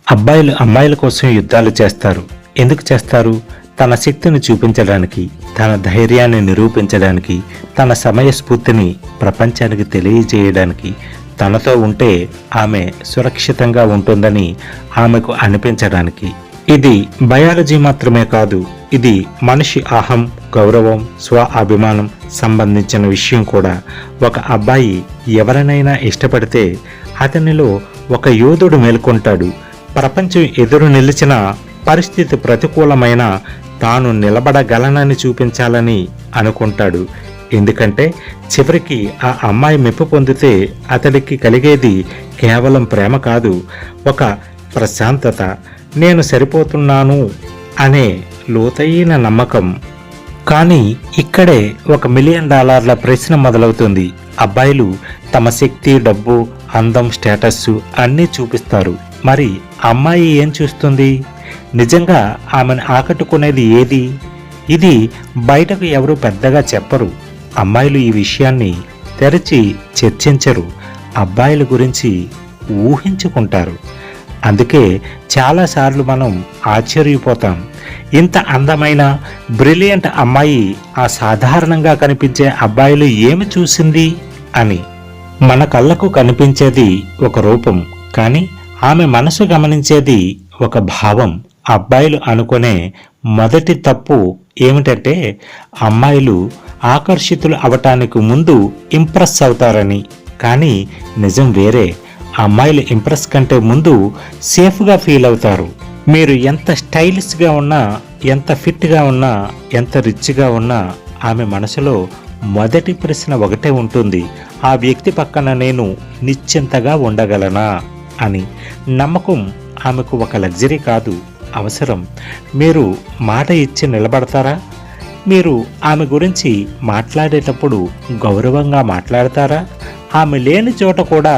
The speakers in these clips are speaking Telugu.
అబ్బాయిలు అమ్మాయిల కోసం యుద్ధాలు చేస్తారు. ఎందుకు చేస్తారు? తన శక్తిని చూపించడానికి, తన ధైర్యాన్ని నిరూపించడానికి, తన సమయస్ఫూర్తిని ప్రపంచానికి తెలియజేయడానికి. తనతో ఉంటే ఆమె సురక్షితంగా ఉంటుందని ఆమెకు అనిపించడానికి. ఇది బయాలజీ మాత్రమే కాదు, ఇది మనిషి అహం, గౌరవం, స్వ అభిమానం సంబంధించిన విషయం కూడా. ఒక అబ్బాయి ఎవరినైనా ఇష్టపడితే అతనిలో ఒక యోధుడు మేల్కొంటాడు. ప్రపంచం ఎదురు నిలిచిన, పరిస్థితి ప్రతికూలమైన తాను నిలబడగలనని చూపించాలని అనుకుంటాడు. ఎందుకంటే చివరికి ఆ అమ్మాయి మెప్పు పొందితే అతడికి కలిగేది కేవలం ప్రేమ కాదు, ఒక ప్రశాంతత, నేను సరిపోతున్నాను అనే లోతైన నమ్మకం. కానీ ఇక్కడే $1 మిలియన్ ప్రశ్న మొదలవుతుంది. అబ్బాయిలు తమ శక్తి, డబ్బు, అందం, స్టేటస్ అన్నీ చూపిస్తారు. మరి అమ్మాయి ఏం చూస్తుంది? నిజంగా ఆమెను ఆకట్టుకునేది ఏది? ఇది బయటకు ఎవరు పెద్దగా చెప్పరు. అమ్మాయిలు ఈ విషయాన్ని తెరచి చర్చించరు. అబ్బాయిల గురించి ఊహించుకుంటారు. అందుకే చాలాసార్లు మనం ఆశ్చర్యపోతాం. ఇంత అందమైన బ్రిలియంట్ అమ్మాయి ఆ సాధారణంగా కనిపించే అబ్బాయిలు ఏమి చూసింది అని. మన కళ్ళకు కనిపించేది ఒక రూపం, కానీ ఆమె మనసు గమనించేది ఒక భావం. అబ్బాయిలు అనుకునే మొదటి తప్పు ఏమిటంటే అమ్మాయిలు ఆకర్షితులు అవటానికి ముందు ఇంప్రెస్ అవుతారని. కానీ నిజం వేరే. అమ్మాయిలు ఇంప్రెస్ కంటే ముందు సేఫ్గా ఫీల్ అవుతారు. మీరు ఎంత స్టైలిష్గా ఉన్నా, ఎంత ఫిట్గా ఉన్నా, ఎంత రిచ్గా ఉన్నా ఆమె మనసులో మొదటి ప్రశ్న ఒకటే ఉంటుంది: ఆ వ్యక్తి పక్కన నేను నిశ్చింతగా ఉండగలనా అని. నమ్మకం ఆమెకు ఒక లగ్జరీ కాదు, అవసరం. మీరు మాట ఇచ్చి నిలబడతారా? మీరు ఆమె గురించి మాట్లాడేటప్పుడు గౌరవంగా మాట్లాడతారా? ఆమె లేని చోట కూడా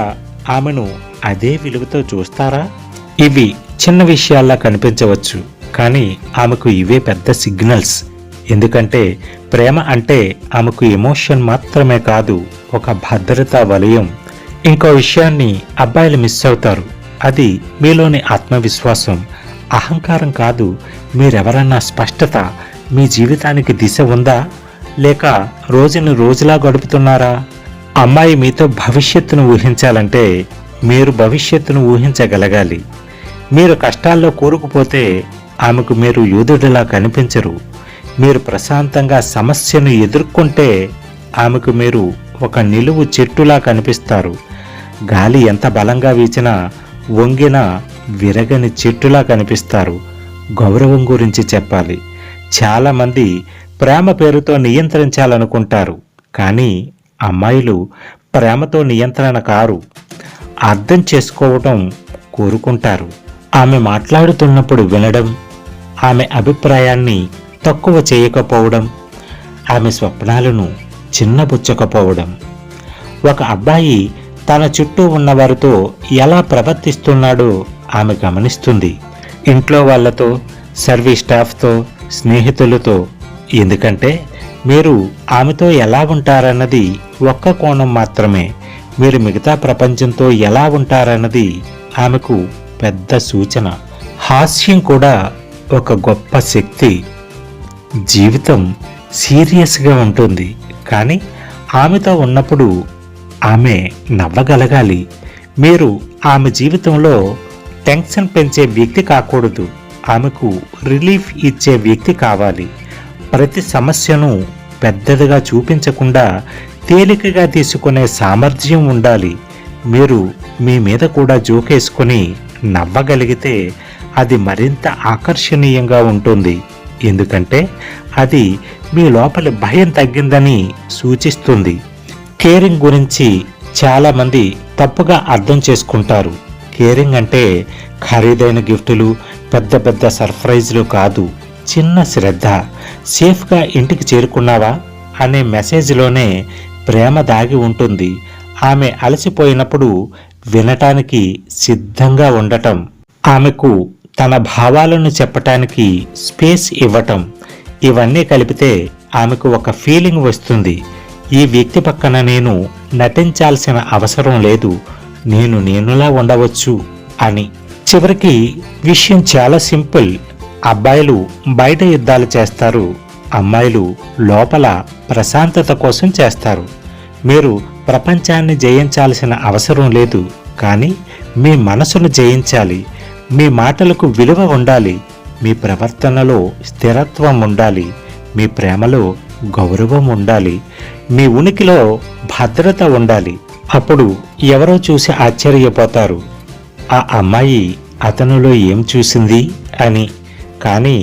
ఆమెను అదే విలువతో చూస్తారా? ఇవి చిన్న విషయాల్లా కనిపించవచ్చు, కానీ ఆమెకు ఇవే పెద్ద సిగ్నల్స్. ఎందుకంటే ప్రేమ అంటే ఆమెకు ఎమోషన్ మాత్రమే కాదు, ఒక భద్రతా వలయం. ఇంకో విషయాన్ని అబ్బాయిలు మిస్ అవుతారు. అది మీలోని ఆత్మవిశ్వాసం. అహంకారం కాదు. మీరెవరన్నా స్పష్టత. మీ జీవితానికి దిశ ఉందా, లేక రోజును రోజులా గడుపుతున్నారా? అమ్మాయి మీతో భవిష్యత్తును ఊహించాలంటే మీరు భవిష్యత్తును ఊహించగలగాలి. మీరు కష్టాల్లో కూరుకుపోతే ఆమెకు మీరు యోధుడిలా కనిపించరు. మీరు ప్రశాంతంగా సమస్యను ఎదుర్కొంటే ఆమెకు మీరు ఒక నిలువు చెట్టులా కనిపిస్తారు. గాలి ఎంత బలంగా వీచినా వంగిన విరగని చెట్టులా కనిపిస్తారు. గౌరవం గురించి చెప్పాలి. చాలామంది ప్రేమ పేరుతో నియంత్రించాలనుకుంటారు, కానీ అమ్మాయిలు ప్రేమతో నియంత్రణ కారు, అర్థం చేసుకోవటం కోరుకుంటారు. ఆమె మాట్లాడుతున్నప్పుడు వినడం, ఆమె అభిప్రాయాన్ని తక్కువ చేయకపోవడం, ఆమె స్వప్నాలను చిన్నబుచ్చకపోవడం. ఒక అబ్బాయి తన చుట్టూ ఉన్నవారితో ఎలా ప్రవర్తిస్తున్నాడో ఆమె గమనిస్తుంది. ఇంట్లో వాళ్ళతో, సర్వీస్ స్టాఫ్తో, స్నేహితులతో. ఎందుకంటే మీరు ఆమెతో ఎలా ఉంటారన్నది ఒక్క కోణం మాత్రమే. మీరు మిగతా ప్రపంచంతో ఎలా ఉంటారన్నది ఆమెకు పెద్ద సూచన. హాస్యం కూడా ఒక గొప్ప శక్తి. జీవితం సీరియస్గా ఉంటుంది, కానీ ఆమెతో ఉన్నప్పుడు ఆమె నవ్వగలగాలి. మీరు ఆమె జీవితంలో టెన్షన్ పెంచే వ్యక్తి కాకూడదు, ఆమెకు రిలీఫ్ ఇచ్చే వ్యక్తి కావాలి. ప్రతి సమస్యను పెద్దదిగా చూపించకుండా తేలికగా తీసుకునే సామర్థ్యం ఉండాలి. మీరు మీ మీద కూడా జోకేసుకొని నవ్వగలిగితే అది మరింత ఆకర్షణీయంగా ఉంటుంది. ఎందుకంటే అది మీ లోపలి భయం తగ్గిందని సూచిస్తుంది. కేరింగ్ గురించి చాలామంది తప్పుగా అర్థం చేసుకుంటారు. కేరింగ్ అంటే ఖరీదైన గిఫ్టులు, పెద్ద పెద్ద సర్ప్రైజ్లు కాదు. చిన్న శ్రద్ధ. సేఫ్గా ఇంటికి చేరుకున్నావా అనే మెసేజ్లోనే ప్రేమ దాగి ఉంటుంది. ఆమె అలసిపోయినప్పుడు వినటానికి సిద్ధంగా ఉండటం, ఆమెకు తన భావాలను చెప్పటానికి స్పేస్ ఇవ్వటం. ఇవన్నీ కలిపితే ఆమెకు ఒక ఫీలింగ్ వస్తుంది: ఈ వ్యక్తి పక్కన నేను నటించాల్సిన అవసరం లేదు, నేను నేనులా ఉండవచ్చు అని. చివరికి విషయం చాలా సింపుల్. అబ్బాయిలు బయట యుద్ధాలు చేస్తారు, అమ్మాయిలు లోపల ప్రశాంతత కోసం చేస్తారు. మీరు ప్రపంచాన్ని జయించాల్సిన అవసరం లేదు, కానీ మీ మనసును జయించాలి. మీ మాటలకు విలువ ఉండాలి, మీ ప్రవర్తనలో స్థిరత్వం ఉండాలి, మీ ప్రేమలో గౌరవం ఉండాలి, మీ ఉనికిలో భద్రత ఉండాలి. అప్పుడు ఎవరో చూసి ఆశ్చర్యపోతారు, ఆ అమ్మాయి అతనిలో ఏం చూసింది అని. కానీ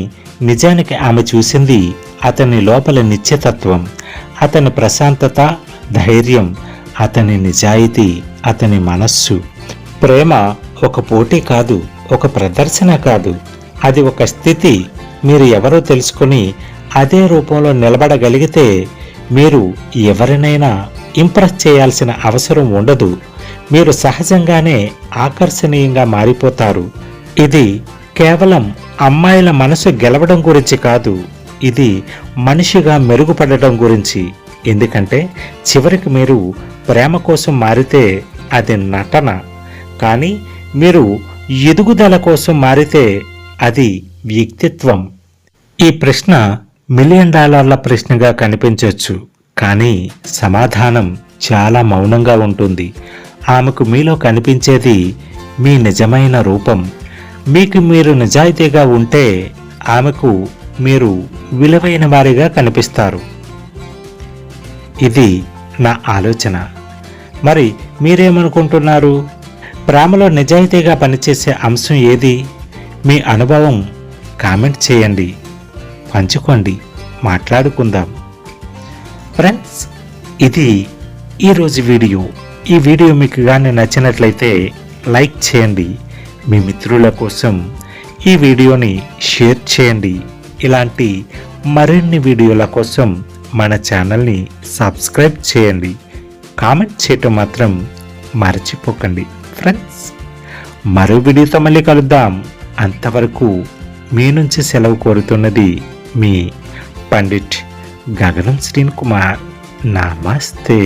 నిజానికి ఆమె చూసింది అతని లోపల నిశ్చితత్వం, అతని ప్రశాంతత, ధైర్యం, అతని నిజాయితీ, అతని మనస్సు. ప్రేమ ఒక పోటీ కాదు, ఒక ప్రదర్శన కాదు, అది ఒక స్థితి. మీరు ఎవరో తెలుసుకుని అదే రూపంలో నిలబడగలిగితే మీరు ఎవరినైనా ఇంప్రెస్ చేయాల్సిన అవసరం ఉండదు. మీరు సహజంగానే ఆకర్షణీయంగా మారిపోతారు. ఇది కేవలం అమ్మాయిల మనసు గెలవడం గురించి కాదు, ఇది మనిషిగా మెరుగుపడటం గురించి. ఎందుకంటే చివరికి మీరు ప్రేమ కోసం మారితే అది నటన, కానీ మీరు ఎదుగుదల కోసం మారితే అది వ్యక్తిత్వం. ఈ ప్రశ్న $1,000,000 ప్రశ్నగా కనిపించవచ్చు, కానీ సమాధానం చాలా మౌనంగా ఉంటుంది. ఆమెకు మీలో కనిపించేది మీ నిజమైన రూపం. మీకు మీరు నిజాయితీగా ఉంటే ఆమెకు మీరు విలువైన వారిగా కనిపిస్తారు. ఇది నా ఆలోచన. మరి మీరేమనుకుంటున్నారు? ప్రేమలో నిజాయితీగా పనిచేసే అంశం ఏది? మీ అనుభవం కామెంట్ చేయండి, పంచుకోండి, మాట్లాడుకుందాం. ఫ్రెండ్స్, ఇది ఈరోజు వీడియో. ఈ వీడియో మీకు కానీ నచ్చినట్లయితే లైక్ చేయండి, మీ మిత్రుల కోసం ఈ వీడియోని షేర్ చేయండి. ఇలాంటి మరిన్ని వీడియోల కోసం మన ఛానల్ని సబ్స్క్రైబ్ చేయండి. కామెంట్ చేయటం మాత్రం మర్చిపోకండి. ఫ్రెండ్స్, మరో వీడియోతో మళ్ళీ కలుద్దాం. అంతవరకు మీ నుంచి సెలవు కోరుతున్నది మీ పండిట్ గగనం శ్రీన్ కుమార్. నమస్తే.